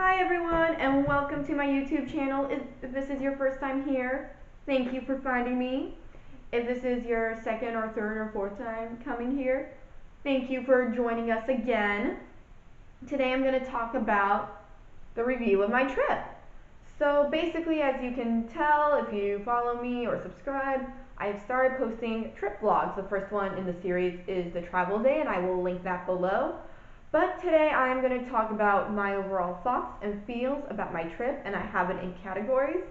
Hi everyone, and welcome to my YouTube channel. If this is your first time here, thank you for finding me. If this is your second or third or fourth time coming here, thank you for joining us again. Today I'm going to talk about the review of my trip. So basically, as you can tell, if you follow me or subscribe, I've started posting trip vlogs. The first one in the series is the travel day, and I will link that below. But today I'm going to talk about my overall thoughts and feels about my trip, and I have it in categories.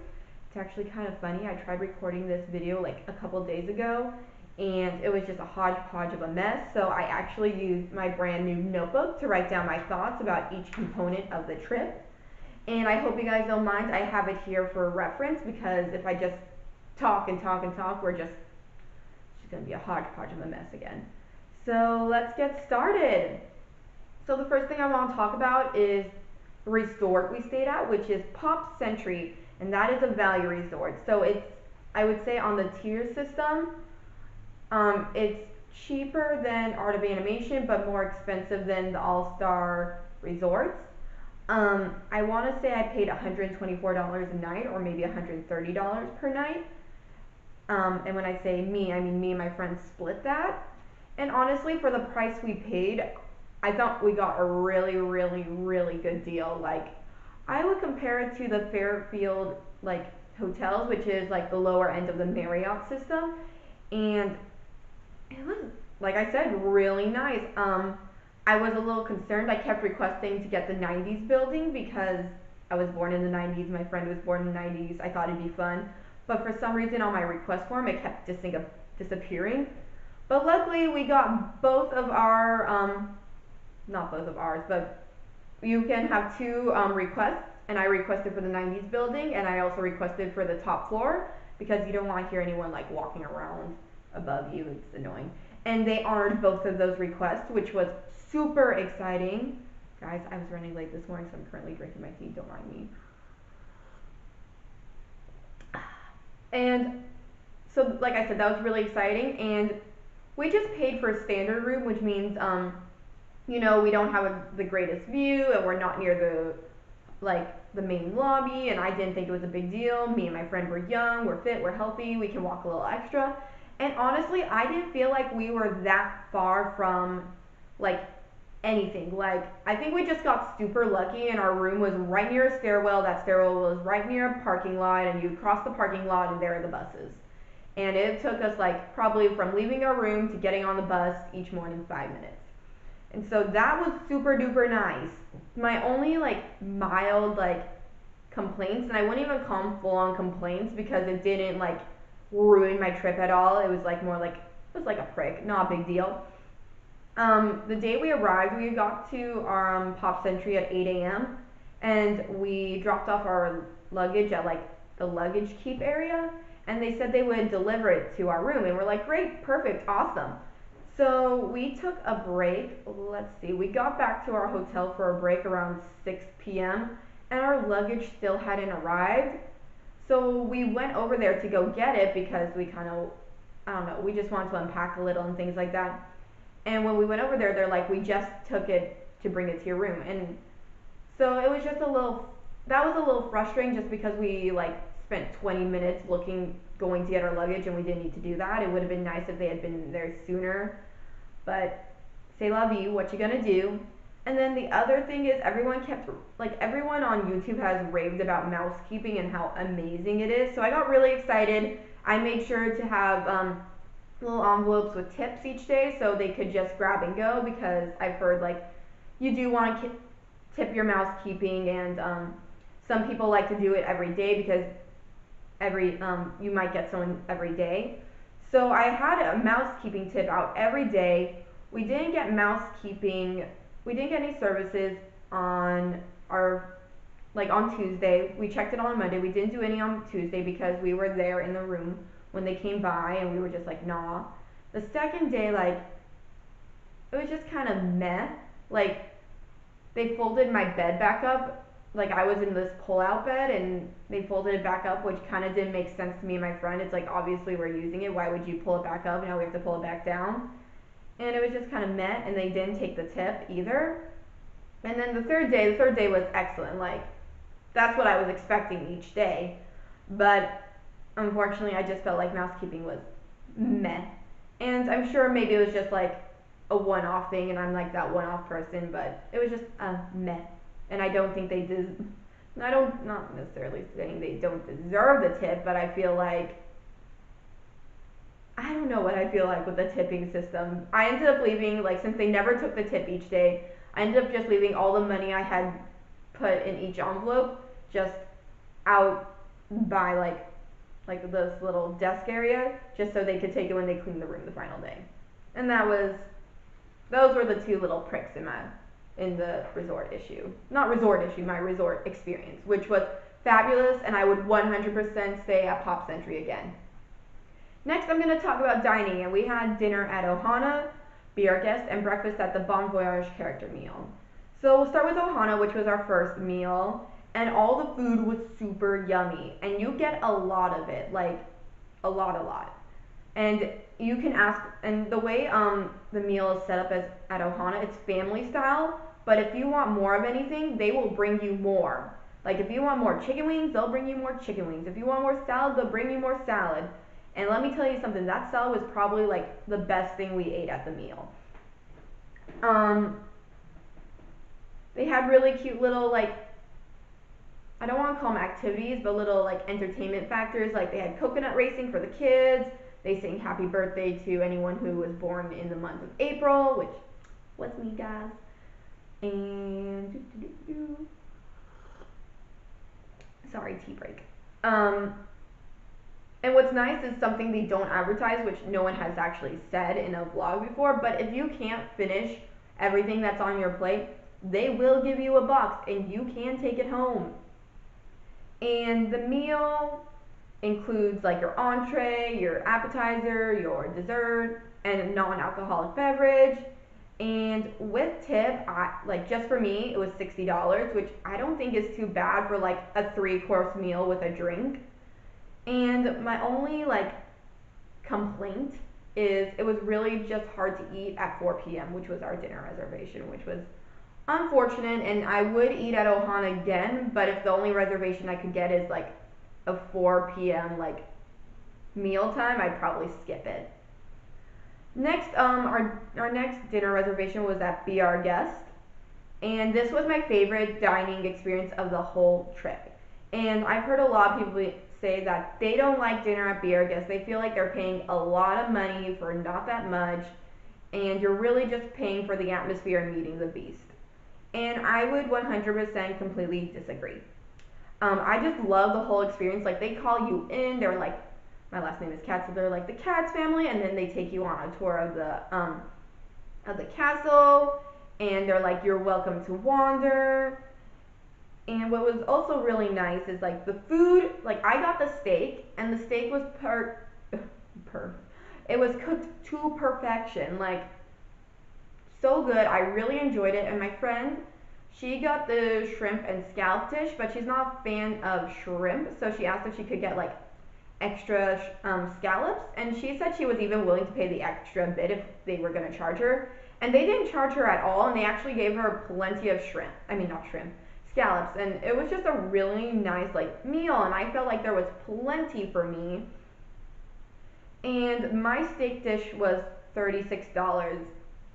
It's actually kind of funny. I tried recording this video like a couple days ago, and it was just a hodgepodge of a mess. So I actually used my brand new notebook to write down my thoughts about each component of the trip. And I hope you guys don't mind. I have it here for reference because if I just talk and talk and talk, it's just going to be a hodgepodge of a mess again. So let's get started. So the first thing I want to talk about is the resort we stayed at, which is Pop Century, and that is a value resort. So it's, I would say, on the tier system. It's cheaper than Art of Animation, but more expensive than the All-Star resorts. I want to say I paid $124 a night, or maybe $130 per night. And when I say me, I mean me and my friends split that. And honestly, for the price we paid, I thought we got a really, really, really good deal. Like, I would compare it to the Fairfield, like, hotels, which is, like, the lower end of the Marriott system. And it was, like I said, really nice. I was a little concerned. I kept requesting to get the 90s building because I was born in the 90s. My friend was born in the 90s. I thought it'd be fun. But for some reason on my request form, it kept disappearing. But luckily, we got both of our, not both of ours, but you can have two requests, and I requested for the 90s building, and I also requested for the top floor because you don't want to hear anyone like walking around above you. It's annoying. And they honored both of those requests, which was super exciting. Guys, I was running late this morning, so I'm currently drinking my tea. Don't mind me. And so, like I said, that was really exciting, and we just paid for a standard room, which means you know, we don't have the greatest view, and we're not near the main lobby, and I didn't think it was a big deal. Me and my friend were young, we're fit, we're healthy, we can walk a little extra. And honestly, I didn't feel like we were that far from like anything. Like, I think we just got super lucky, and our room was right near a stairwell. That stairwell was right near a parking lot, and you cross the parking lot and there are the buses. And it took us like probably from leaving our room to getting on the bus each morning 5 minutes. And so that was super duper nice. My only like mild like complaints, and I wouldn't even call them full on complaints because it didn't like ruin my trip at all. It was like more like, it was like a prick, not a big deal. The day we arrived, we got to our Pop Century at 8 a.m. and we dropped off our luggage at like the luggage keep area, and they said they would deliver it to our room, and we're like, great, perfect, awesome. So we took a break. Let's see, we got back to our hotel for a break around 6 p.m. and our luggage still hadn't arrived. So we went over there to go get it because we kind of, I don't know, we just wanted to unpack a little and things like that. And when we went over there, they're like, we just took it to bring it to your room. And so it was just that was a little frustrating just because we like spent 20 minutes going to get our luggage, and we didn't need to do that. It would have been nice if they had been there sooner, but c'est la vie, what you gonna do? And then the other thing is everyone on YouTube has raved about mousekeeping and how amazing it is. So I got really excited. I made sure to have little envelopes with tips each day so they could just grab and go, because I've heard like you do want to tip your mousekeeping, and some people like to do it every day because you might get someone every day. So I had a mousekeeping tip out every day. We didn't get any services on on Tuesday. We checked it on Monday. We didn't do any on Tuesday because we were there in the room when they came by, and we were just like, nah. The second day, like, it was just kind of meh. Like, they folded my bed back up. Like, I was in this pull-out bed, and they folded it back up, which kind of didn't make sense to me and my friend. It's like, obviously we're using it. Why would you pull it back up? Now we have to pull it back down. And it was just kind of meh, and they didn't take the tip either. And then the third day was excellent. Like, that's what I was expecting each day. But unfortunately, I just felt like mousekeeping was meh. And I'm sure maybe it was just like a one-off thing, and I'm like that one-off person, but it was just meh. And I don't think they did. I don't, not necessarily saying they don't deserve the tip, but I feel like, I don't know what I feel like with the tipping system. I ended up leaving, like, since they never took the tip each day, I ended up just leaving all the money I had put in each envelope just out by like this little desk area, just so they could take it when they cleaned the room the final day. And those were the two little pricks in the resort issue. Not resort issue, my resort experience, which was fabulous, and I would 100% stay at Pop Century again. Next, I'm going to talk about dining, and we had dinner at Ohana, Be Our Guest, and breakfast at the Bon Voyage character meal. So we'll start with Ohana, which was our first meal, and all the food was super yummy, and you get a lot of it, like a lot. And you can ask, and the way the meal is set up as at Ohana, it's family style, but if you want more of anything, they will bring you more. Like, if you want more chicken wings, they'll bring you more chicken wings. If you want more salad, they'll bring you more salad. And let me tell you something, that salad was probably like the best thing we ate at the meal. They had really cute little, like, I don't want to call them activities, but little like entertainment factors. Like, they had coconut racing for the kids. They sang happy birthday to anyone who was born in the month of April, which was me, guys. And sorry, tea break. And what's nice is something they don't advertise, which no one has actually said in a vlog before, but if you can't finish everything that's on your plate, they will give you a box and you can take it home. And the meal includes like your entree, your appetizer, your dessert, and a non-alcoholic beverage. And with tip, like, just for me, it was $60, which I don't think is too bad for like a 3-course meal with a drink. And my only like complaint is it was really just hard to eat at 4 p.m., which was our dinner reservation, which was unfortunate. And I would eat at Ohana again, but if the only reservation I could get is like a 4 p.m. like meal time, I'd probably skip it. Next, our next dinner reservation was at Be Our Guest, and this was my favorite dining experience of the whole trip. And I've heard a lot of people say that they don't like dinner at Be Our Guest. They feel like they're paying a lot of money for not that much, and you're really just paying for the atmosphere and meeting the beast. And I would 100% completely disagree. I just love the whole experience. Like, they call you in, they're like, my last name is Kat, so they're like the Katz family, and then they take you on a tour of the castle, and they're like, you're welcome to wander. And what was also really nice is like the food, like, I got the steak, and the steak was it was cooked to perfection, like, so good. I really enjoyed it. And my friend, she got the shrimp and scallop dish, but she's not a fan of shrimp, so she asked if she could get like extra scallops, and she said she was even willing to pay the extra bit if they were going to charge her. And they didn't charge her at all, and they actually gave her plenty of scallops, and it was just a really nice like meal, and I felt like there was plenty for me. And my steak dish was $36.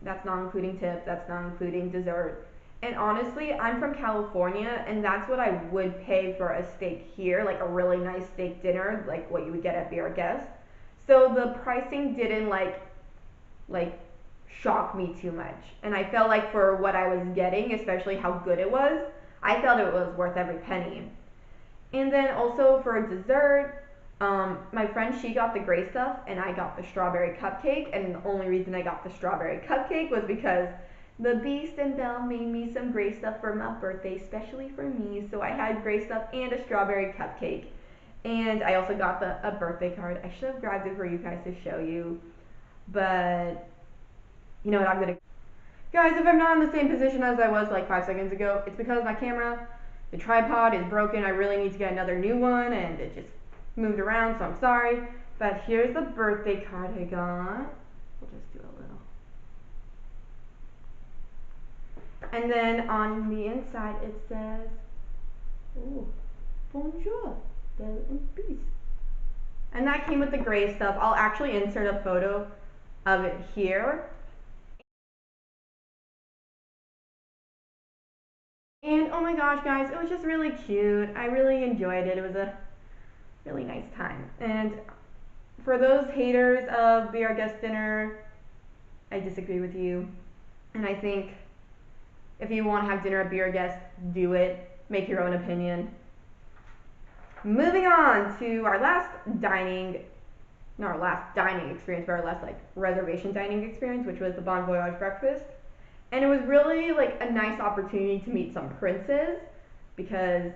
That's not including tip, that's not including dessert. And honestly, I'm from California, and that's what I would pay for a steak here, like a really nice steak dinner, like what you would get at Be Our Guest. So the pricing didn't like shock me too much. And I felt like for what I was getting, especially how good it was, I felt it was worth every penny. And then also for dessert, my friend, she got the gray stuff, and I got the strawberry cupcake. And the only reason I got the strawberry cupcake was because the Beast and Belle made me some gray stuff for my birthday, especially for me. So I had gray stuff and a strawberry cupcake. And I also got a birthday card. I should have grabbed it for you guys to show you. But, you know what, I'm gonna... Guys, if I'm not in the same position as I was like 5 seconds ago, it's because my camera, the tripod is broken. I really need to get another new one, and it just moved around, so I'm sorry. But here's the birthday card I got. We'll just do a little. And then on the inside it says, ooh, bonjour, belle and peace. And that came with the gray stuff. I'll actually insert a photo of it here. And oh my gosh, guys, it was just really cute. I really enjoyed it. It was a really nice time. And for those haters of Be Our Guest Dinner, I disagree with you. And I think if you want to have dinner at Be Our Guest, do it. Make your own opinion. Moving on to our last dining, not our last dining experience, but our last like reservation dining experience, which was the Bon Voyage breakfast. And it was really like a nice opportunity to meet some princes, because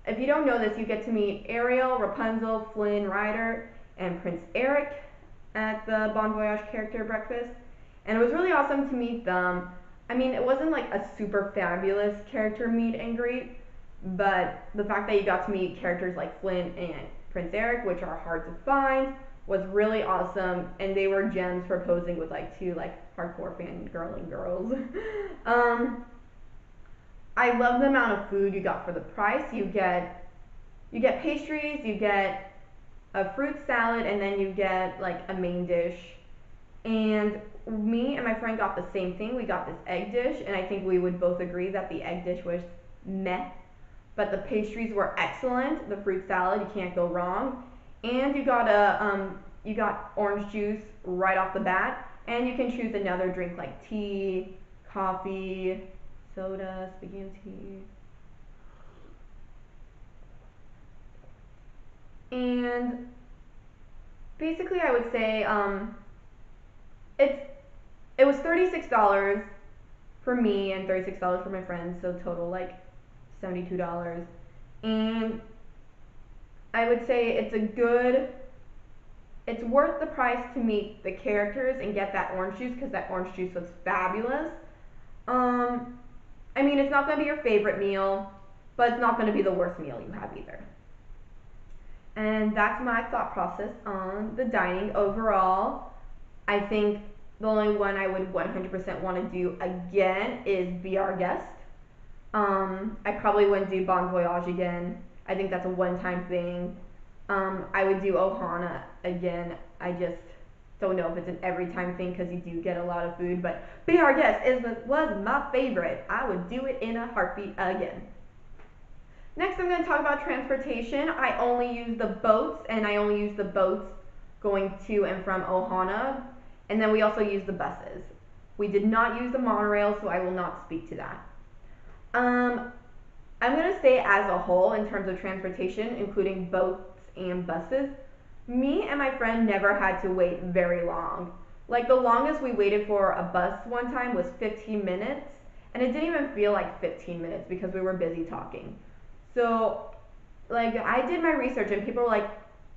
if you don't know this, you get to meet Ariel, Rapunzel, Flynn Rider, and Prince Eric at the Bon Voyage character breakfast. And it was really awesome to meet them. I mean, it wasn't like a super fabulous character meet and greet, but the fact that you got to meet characters like Flynn and Prince Eric, which are hard to find, was really awesome, and they were gems for posing with like two like hardcore fangirling girls. I love the amount of food you got for the price. You get pastries, you get a fruit salad, and then you get like a main dish. And me and my friend got the same thing. We got this egg dish, and I think we would both agree that the egg dish was meh. But the pastries were excellent. The fruit salad, you can't go wrong. And you got orange juice right off the bat, and you can choose another drink like tea, coffee, soda. Speaking of tea. And basically, I would say it was $36 for me and $36 for my friends, so total like $72. And I would say it's worth the price to meet the characters and get that orange juice, because that orange juice was fabulous. I mean, it's not going to be your favorite meal, but it's not going to be the worst meal you have either. And that's my thought process on the dining overall. I think the only one I would 100% want to do again is Be Our Guest. I probably wouldn't do Bon Voyage again. I think that's a one-time thing. I would do Ohana again. I just don't know if it's an every-time thing, because you do get a lot of food. But Be Our Guest was my favorite. I would do it in a heartbeat again. Next, I'm going to talk about transportation. I only use the boats, and I only use the boats going to and from Ohana. And then we also use the buses. We did not use the monorail, so I will not speak to that. I'm going to say as a whole, in terms of transportation, including boats and buses, me and my friend never had to wait very long. Like, the longest we waited for a bus one time was 15 minutes, and it didn't even feel like 15 minutes because we were busy talking. So, like, I did my research, and people were like,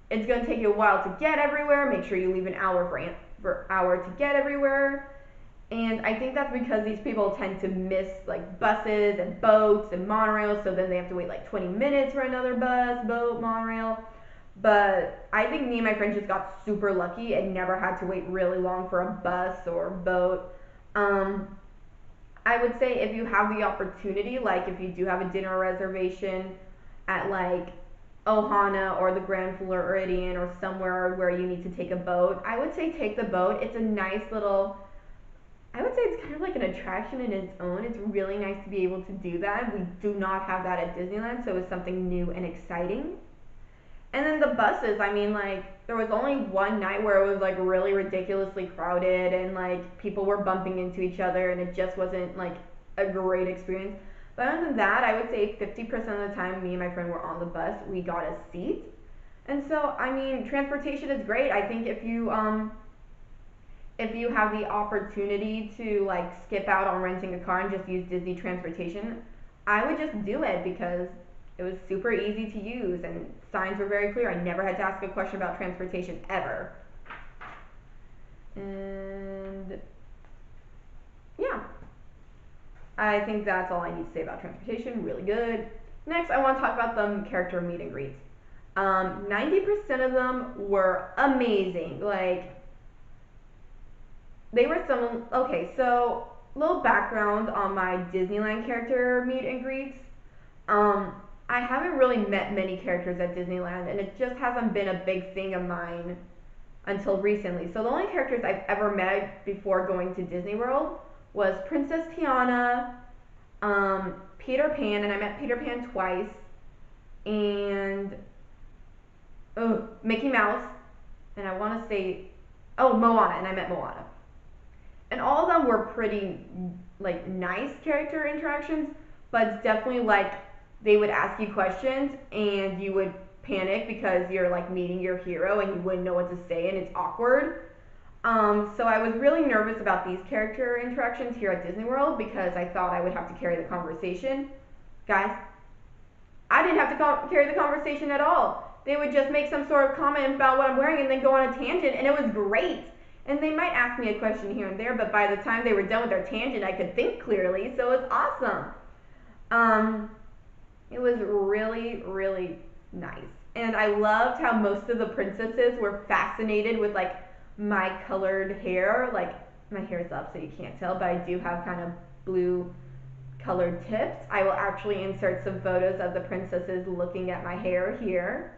it's going to take you a while to get everywhere, make sure you leave an hour for hour to get everywhere. And I think that's because these people tend to miss like buses and boats and monorails, so then they have to wait like 20 minutes for another bus, boat, monorail. But I think me and my friend just got super lucky and never had to wait really long for a bus or boat. I would say if you have the opportunity, like if you do have a dinner reservation at like Ohana or the Grand Floridian or somewhere where you need to take a boat, I would say take the boat. It's a nice little, I would say it's kind of like an attraction in its own. It's really nice to be able to do that. We do not have that at Disneyland, so it's something new and exciting. And then the buses, I mean, like, there was only one night where it was like really ridiculously crowded and like people were bumping into each other, and it just wasn't like a great experience. But other than that, I would say 50% of the time me and my friend were on the bus, we got a seat. And so, I mean, transportation is great. I think if you have the opportunity to like skip out on renting a car and just use Disney transportation, I would just do it, because it was super easy to use and signs were very clear. I never had to ask a question about transportation ever. And yeah, I think that's all I need to say about transportation. Really good. Next, I want to talk about the character meet and greets. 90% of them were amazing. Like, they were some, okay, so little background on my Disneyland character meet and greets. Um, I haven't really met many characters at Disneyland, and it just hasn't been a big thing of mine until recently. So the only characters I've ever met before going to Disney World was Princess Tiana, Peter Pan, and I met Peter Pan twice, and Mickey Mouse, and I want to say, Moana, and I met Moana. And all of them were pretty like nice character interactions, but it's definitely like they would ask you questions and you would panic because you're like meeting your hero and you wouldn't know what to say and it's awkward. So I was really nervous about these character interactions here at Disney World because I thought I would have to carry the conversation. Guys, I didn't have to carry the conversation at all. They would just make some sort of comment about what I'm wearing and then go on a tangent, and it was great. And they might ask me a question here and there, but by the time they were done with their tangent, I could think clearly, so it's awesome. It was really, really nice. And I loved how most of the princesses were fascinated with like my colored hair. Like my hair is up so you can't tell, but I do have kind of blue colored tips. I will actually insert some photos of the princesses looking at my hair here.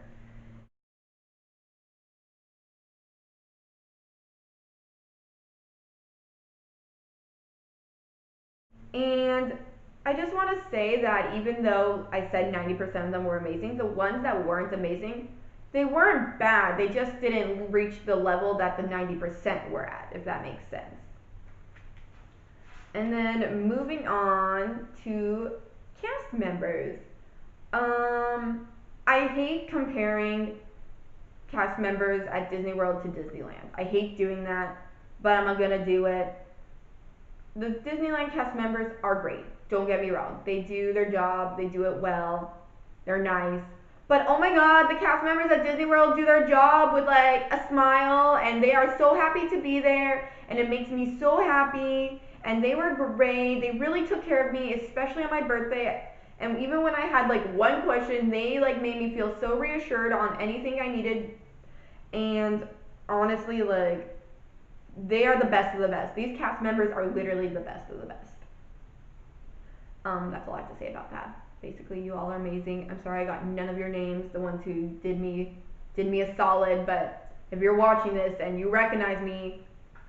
And I just want to say that even though I said 90% of them were amazing, the ones that weren't amazing, they weren't bad. They just didn't reach the level that the 90% were at, if that makes sense. And then moving on to cast members. I hate comparing cast members at Disney World to Disneyland. I hate doing that, but I'm gonna do it. The Disneyland cast members are great. Don't get me wrong. They do their job. They do it well. They're nice. But oh my god, the cast members at Disney World do their job with like a smile and they are so happy to be there and it makes me so happy and they were great. They really took care of me, especially on my birthday. And even when I had like one question, they like made me feel so reassured on anything I needed. And honestly, like they are the best of the best. These cast members are literally the best of the best. That's all I have to say about that. Basically, you all are amazing. I'm sorry I got none of your names, the ones who did me a solid, but if you're watching this and you recognize me,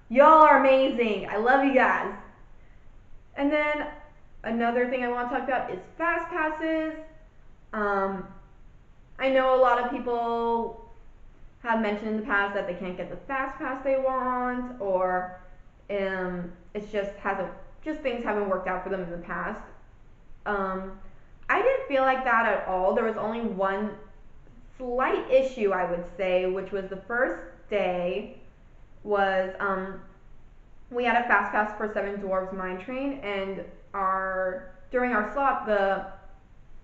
y'all are amazing. I love you guys. And then another thing I want to talk about is fast passes. I know a lot of people have mentioned in the past that they can't get the fast pass they want, or it's just things haven't worked out for them in the past. I didn't feel like that at all. There was only one slight issue, I would say, which was the first day was we had a fast pass for Seven Dwarfs Mine Train, and during our slot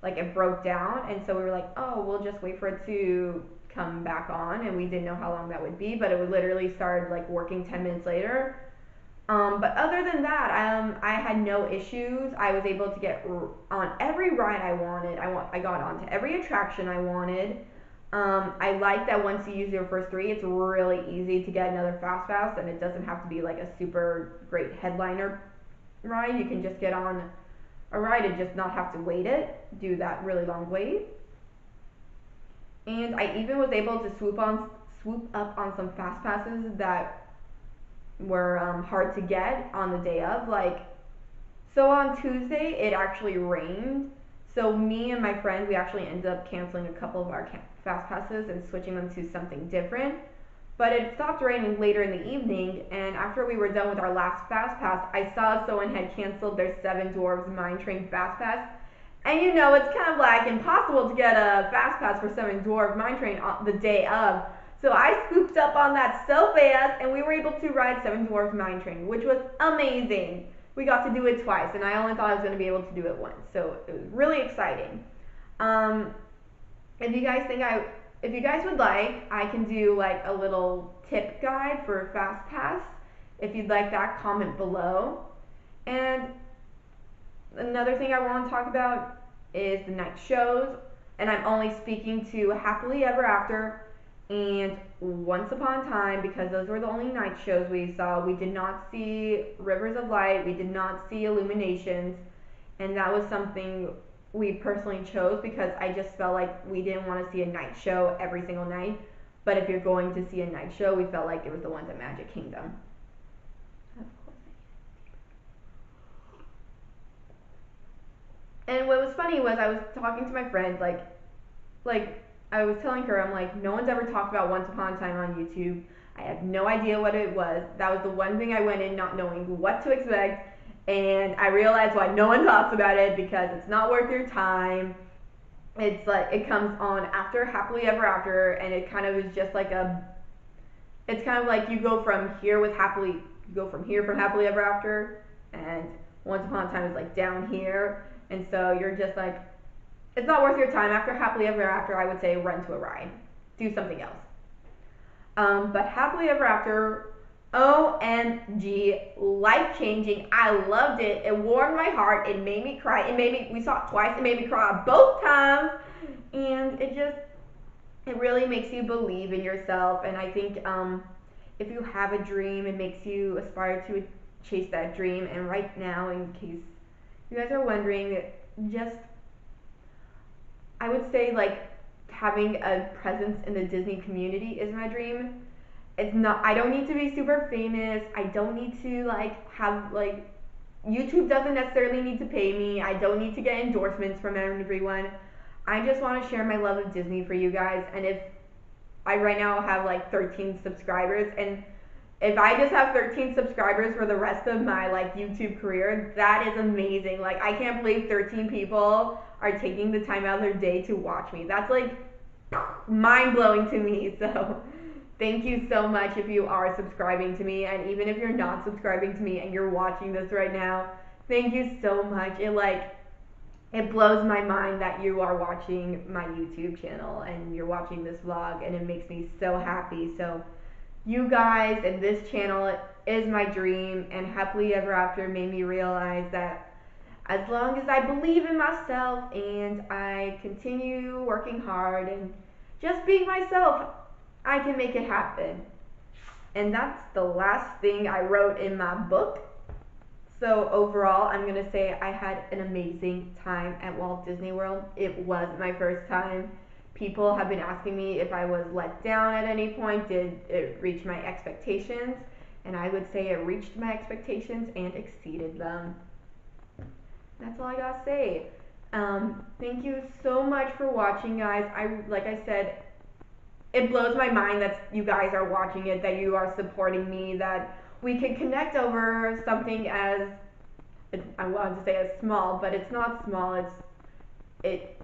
it broke down, and so we were like, oh, we'll just wait for it to come back on, and we didn't know how long that would be, but it would literally start like working 10 minutes later. But other than that, I had no issues. I was able to get on every ride I wanted. I got onto every attraction I wanted. I like that once you use your first three, it's really easy to get another fast pass, and it doesn't have to be like a super great headliner ride. You can just get on a ride and just not have to do that really long wait. And I even was able to swoop up on some fast passes that were hard to get on the day of. So on Tuesday, it actually rained. So me and my friend, we actually ended up canceling a couple of our fast passes and switching them to something different. But it stopped raining later in the evening, and after we were done with our last fast pass, I saw someone had canceled their Seven Dwarfs Mine Train fast pass. And you know, it's kind of like impossible to get a fast pass for Seven Dwarfs Mine Train on the day of. So I scooped up on that so fast, and we were able to ride Seven Dwarfs Mine Train, which was amazing. We got to do it twice, and I only thought I was going to be able to do it once. So it was really exciting. If you guys would like, I can do like a little tip guide for fast pass. If you'd like that, comment below. And another thing I want to talk about is the night shows, and I'm only speaking to Happily Ever After And Once Upon a Time, because those were the only night shows we saw, we did not see Rivers of Light, we did not see Illuminations, and that was something we personally chose because I just felt like we didn't want to see a night show every single night. But if you're going to see a night show, we felt like it was the ones at Magic Kingdom. Of course. And what was funny was I was talking to my friend, like I was telling her, I'm like, no one's ever talked about Once Upon a Time on YouTube. I had no idea what it was. That was the one thing I went in not knowing what to expect, and I realized why no one talks about it, because it's not worth your time. It's like it comes on after Happily Ever After, and it kind of is just like it's kind of like you go from here with Happily, you go from here from Happily Ever After, and Once Upon a Time is like down here, and so you're just like, it's not worth your time. After Happily Ever After, I would say run to a ride, do something else. But Happily Ever After, OMG, life changing. I loved it. It warmed my heart. It made me cry. We saw it twice. It made me cry both times. And it really makes you believe in yourself. And I think if you have a dream, it makes you aspire to chase that dream. And right now, in case you guys are wondering, just, I would say, like, having a presence in the Disney community is my dream. It's not, I don't need to be super famous. I don't need to have YouTube doesn't necessarily need to pay me. I don't need to get endorsements from everyone. I just want to share my love of Disney for you guys. And if I right now have 13 subscribers, and if I just have 13 subscribers for the rest of my YouTube career, that is amazing. I can't believe 13 people are taking the time out of their day to watch me. That's mind blowing to me. So thank you so much if you are subscribing to me, and even if you're not subscribing to me and you're watching this right now, thank you so much. It blows my mind that you are watching my YouTube channel and you're watching this vlog, and it makes me so happy. So you guys and this channel is my dream, and Happily Ever After made me realize that as long as I believe in myself and I continue working hard and just being myself, I can make it happen. And that's the last thing I wrote in my book. So overall, I'm going to say I had an amazing time at Walt Disney World. It was my first time. People have been asking me if I was let down at any point. Did it reach my expectations? And I would say it reached my expectations and exceeded them. That's all I gotta say. Thank you so much for watching, guys. Like I said, it blows my mind that you guys are watching it, that you are supporting me, that we can connect over something as, I wanted to say as small, but it's not small. It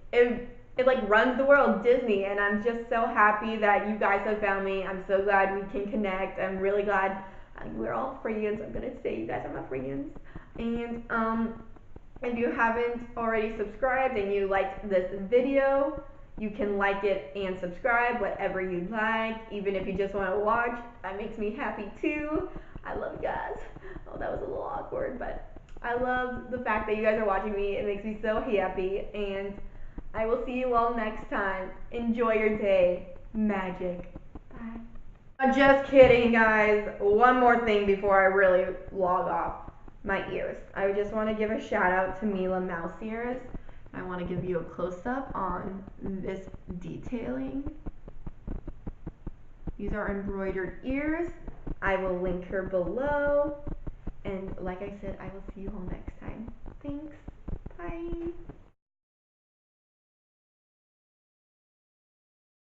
runs the world, Disney, and I'm just so happy that you guys have found me. I'm so glad we can connect. I'm really glad we're all friends. I'm gonna say you guys are my friends. And if you haven't already subscribed and you liked this video, you can like it and subscribe, whatever you'd like. Even if you just want to watch, that makes me happy too. I love you guys. Oh, that was a little awkward, but I love the fact that you guys are watching me. It makes me so happy, and I will see you all next time. Enjoy your day. Magic. Bye. Just kidding, guys. One more thing before I really log off. My ears. I just want to give a shout out to Mila Mouse Ears. I want to give you a close-up on this detailing. These are embroidered ears. I will link her below. And like I said, I will see you all next time. Thanks. Bye.